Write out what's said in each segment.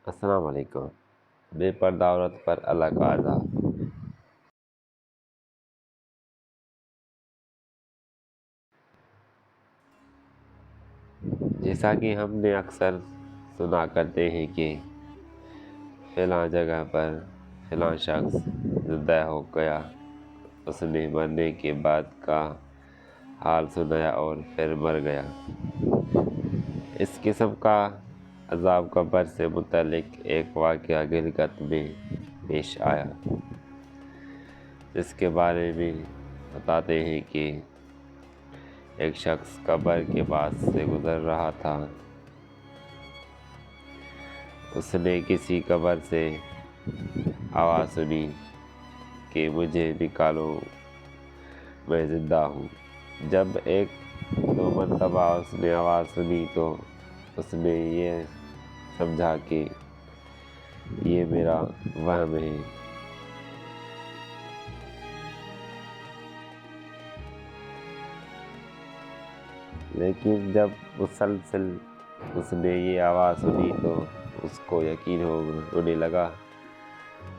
السلام علیکم۔ بے پردہ عورت پر اللہ کا عذاب۔ جیسا کہ ہم نے اکثر سنا کرتے ہیں کہ فلاں جگہ پر فلاں شخص زندہ ہو گیا، اس نے مرنے کے بعد کا حال سنایا اور پھر مر گیا۔ اس قسم کا عذاب قبر سے متعلق ایک واقعہ گلگت میں پیش آیا، جس کے بارے میں بتاتے ہیں کہ ایک شخص قبر کے پاس سے گزر رہا تھا۔ اس نے کسی قبر سے آواز سنی کہ مجھے نکالو، میں زندہ ہوں۔ جب ایک دو مرتبہ اس نے آواز سنی تو اس نے یہ سمجھا کہ یہ میرا وہم ہے، لیکن جب مسلسل اس نے یہ آواز سنی تو اس کو یقین ہونے لگا۔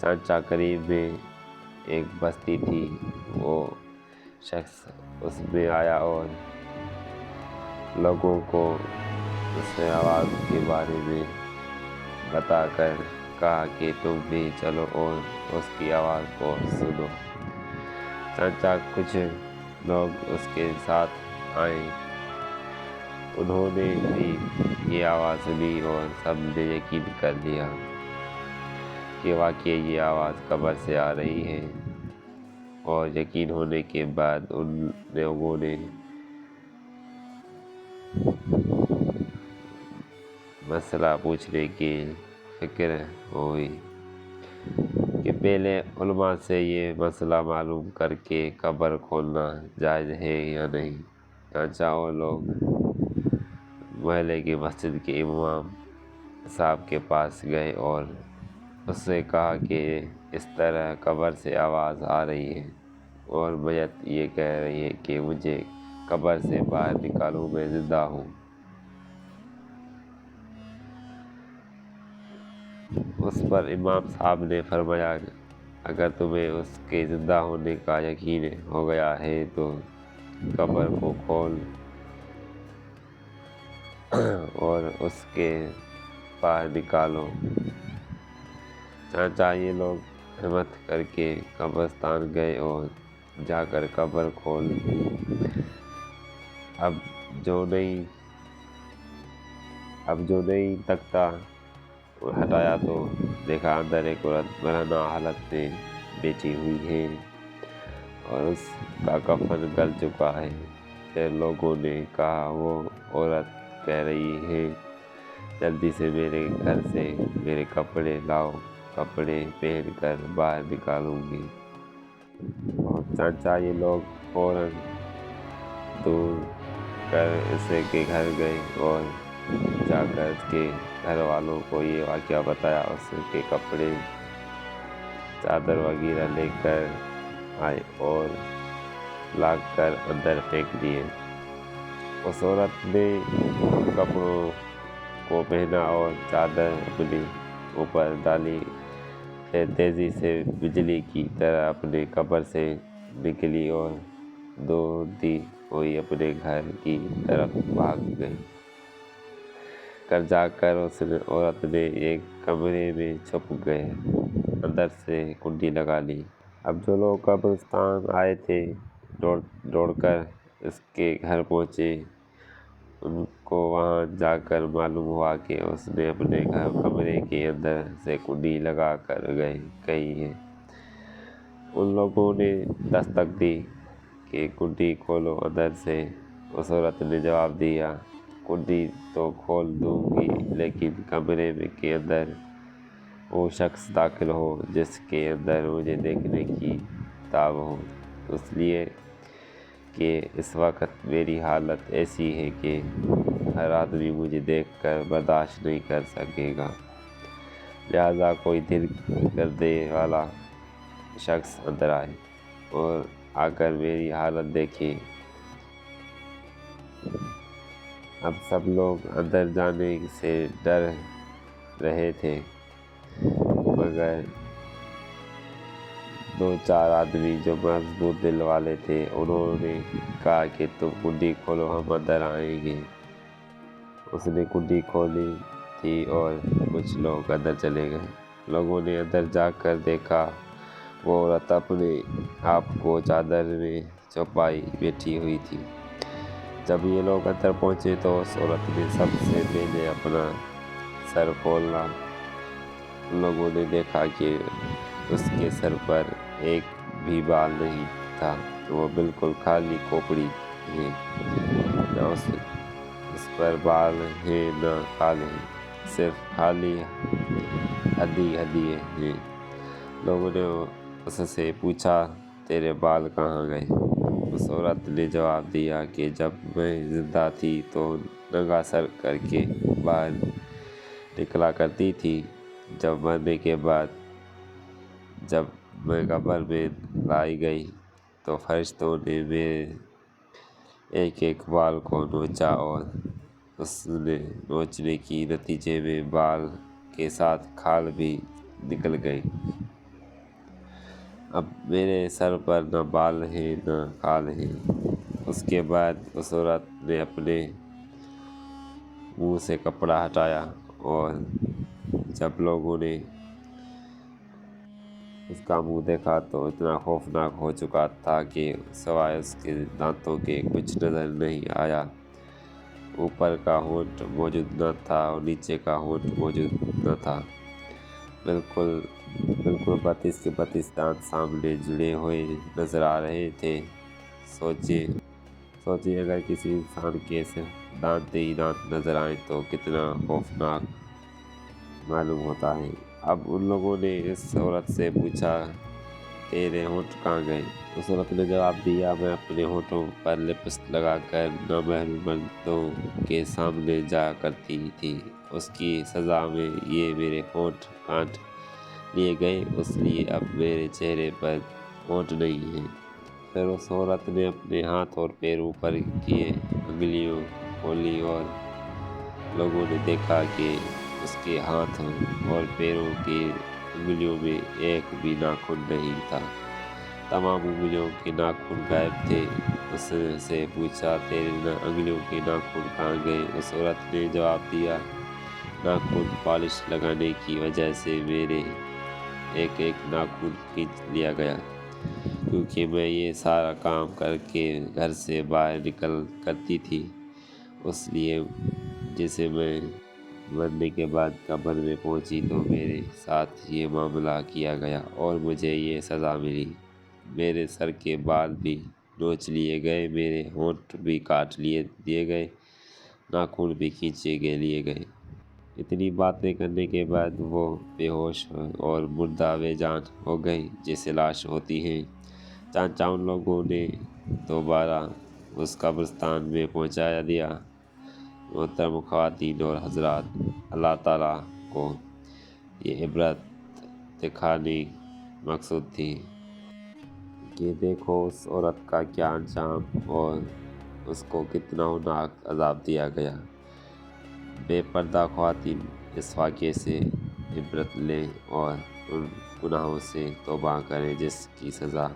چانچا قریب میں ایک بستی تھی، وہ شخص اس میں آیا اور لوگوں کو اس آواز کے بارے میں بتا کر کہا کہ تم بھی چلو اور اس کی آواز کو سنو۔ چانچا کچھ لوگ اس کے ساتھ آئے، انہوں نے بھی یہ آواز سنی اور سب نے یقین کر لیا کہ واقعی یہ آواز قبر سے آ رہی ہے، اور یقین ہونے کے بعد ان لوگوں نے مسئلہ پوچھنے کی فکر ہوئی کہ پہلے علماء سے یہ مسئلہ معلوم کر کے قبر کھولنا جائز ہے یا نہیں۔ چانچا اور لوگ محلے کی مسجد کے امام صاحب کے پاس گئے اور اس سے کہا کہ اس طرح قبر سے آواز آ رہی ہے اور میت یہ کہہ رہی ہے کہ مجھے قبر سے باہر نکالو، میں زندہ ہوں۔ اس پر امام صاحب نے فرمایا، اگر تمہیں اس کے زندہ ہونے کا یقین ہو گیا ہے تو قبر کو کھول اور اس کے باہر نکالو۔ چانچا یہ لوگ ہمت کر کے قبرستان گئے اور جا کر قبر کھول دی۔ اب جو نہیں تختہ ہٹایا تو دیکھا اندر ایک عورت برہنہ حالت میں بیٹھی ہوئی ہے اور اس کا کفن گل چکا ہے۔ پھر لوگوں نے کہا، وہ عورت کہہ رہی ہے، جلدی سے میرے گھر سے میرے کپڑے لاؤ، کپڑے پہن کر باہر نکالوں گی۔ اور چانچا یہ لوگ فوراً دور کر اس کے گھر گئے اور جا کر اس کے گھر والوں کو یہ واقعہ بتایا۔ اس کے کپڑے چادر وغیرہ لے کر آئے اور لا کر اندر پھینک دیے۔ اس عورت نے کپڑوں کو پہنا اور چادر اپنے اوپر ڈالی، پھر تیزی سے بجلی کی طرح اپنے قبر سے نکلی اور دوڑتی ہوئی اپنے گھر کی طرف بھاگ گئی۔ گھر جا کر اس عورت نے ایک کمرے میں چھپ گئے، اندر سے کنڈی لگا لی۔ اب جو لوگ قبرستان آئے تھے دوڑ کر اس کے گھر پہنچے۔ ان کو وہاں جا کر معلوم ہوا کہ اس نے اپنے کمرے کے اندر سے کنڈی لگا کر گئی ہے۔ ان لوگوں نے دستک دی کہ کنڈی کھولو اندر سے۔ اس عورت نے جواب دیا، کنڈی تو کھول دوں گی، لیکن کمرے کے اندر وہ شخص داخل ہو جس کے اندر مجھے دیکھنے کی تاب ہو، اس لیے کہ اس وقت میری حالت ایسی ہے کہ ہر آدمی مجھے دیکھ کر برداشت نہیں کر سکے گا، لہٰذا کوئی دل گردے والا شخص اندر آئے اور آ کر میری حالت دیکھے۔ اب سب لوگ اندر جانے سے ڈر رہے تھے۔ مگر 2-4 آدمی جو مضبوط دل والے تھے انہوں نے کہا کہ تم کنڈی کھولو، ہم اندر آئیں گے۔ اس نے کنڈی کھولی تھی اور کچھ لوگ اندر چلے گئے۔ لوگوں نے اندر جا کر دیکھا وہ عورت اپنے آپ کو چادر میں چھپائی بیٹھی ہوئی تھی۔ جب یہ لوگ اندر پہنچے تو اس عورت نے سب سے پہلے اپنا سر کھولا۔ لوگوں نے دیکھا کہ اس کے سر پر ایک بھی بال نہیں تھا، وہ بالکل خالی کھوپڑی ہے، نہ اس پر بال ہیں نہ کھال ہیں، صرف خالی ہڈی ہیں۔ لوگوں نے اس سے پوچھا تیرے بال کہاں گئے؟ اس عورت نے جواب دیا کہ جب میں زندہ تھی تو ننگا سر کر کے باہر نکلا کرتی تھی، جب مرنے کے بعد جب میں قبر میں لائی گئی تو فرشتوں نے میرے ایک ایک بال کو نوچا اور اس نے نوچنے کی نتیجے میں بال کے ساتھ کھال بھی نکل گئی۔ اب میرے سر پر نہ بال ہیں نہ کھال ہیں۔ اس کے بعد اس عورت نے اپنے منہ سے کپڑا ہٹایا اور جب لوگوں نے اس کا منہ دیکھا تو اتنا خوفناک ہو چکا تھا کہ سوائے اس کے دانتوں کے کچھ نظر نہیں آیا۔ اوپر کا ہونٹ موجود نہ تھا اور نیچے کا ہونٹ موجود نہ تھا۔ بالکل 32 کے 32 دانت سامنے جڑے ہوئے نظر آ رہے تھے۔ سوچیں اگر کسی انسان کے صرف دانت ہی دانت نظر آئیں تو کتنا خوفناک معلوم ہوتا ہے۔ اب ان لوگوں نے اس عورت سے پوچھا تیرے ہونٹ کہاں گئے؟ اس عورت نے جواب دیا میں اپنے ہونٹوں پر لپسٹک لگا کر نامحرم مردوں کے سامنے جایا کرتی تھی۔ اس کی سزا میں یہ میرے ہونٹ کاٹ لیے گئے، اس لیے اب میرے چہرے پر ہونٹ نہیں ہیں۔ پھر اس عورت نے اپنے ہاتھ اور پیر اوپر کیے، انگلیاں کھولی اور لوگوں نے دیکھا کہ اس کے ہاتھوں اور پیروں کی انگلیوں میں ایک بھی ناخن نہیں تھا، تمام انگلیوں کے ناخن غائب تھے۔ اس سے پوچھا تیرے انگلیوں کے ناخن کہاں گئے؟ اس عورت نے جواب دیا ناخن پالش لگانے کی وجہ سے میرے ایک ایک ناخن کھینچ لیا گیا، کیونکہ میں یہ سارا کام کر کے گھر سے باہر نکل کرتی تھی، اس لیے جیسے میں مرنے کے بعد قبر میں پہنچی تو میرے ساتھ یہ معاملہ کیا گیا اور مجھے یہ سزا ملی۔ میرے سر کے بال بھی نوچ لیے گئے، میرے ہونٹ بھی کاٹ دیے گئے، ناخن بھی کھینچے لیے گئے۔ اتنی باتیں کرنے کے بعد وہ بے ہوش اور مردہ بے جان ہو گئی جیسے لاش ہوتی ہیں۔ چنانچہ ان لوگوں نے دوبارہ اس قبرستان میں پہنچا دیا۔ محترم خواتین اور حضرات، اللہ تعالیٰ کو یہ عبرت دکھانے مقصود تھی کہ دیکھو اس عورت کا کیا انجام اور اس کو کتنا ہولناک عذاب دیا گیا۔ بے پردہ خواتین اس واقعے سے عبرت لیں اور ان گناہوں سے توبہ کریں جس کی سزا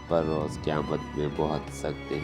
بروز قیامت میں بہت سخت ہے۔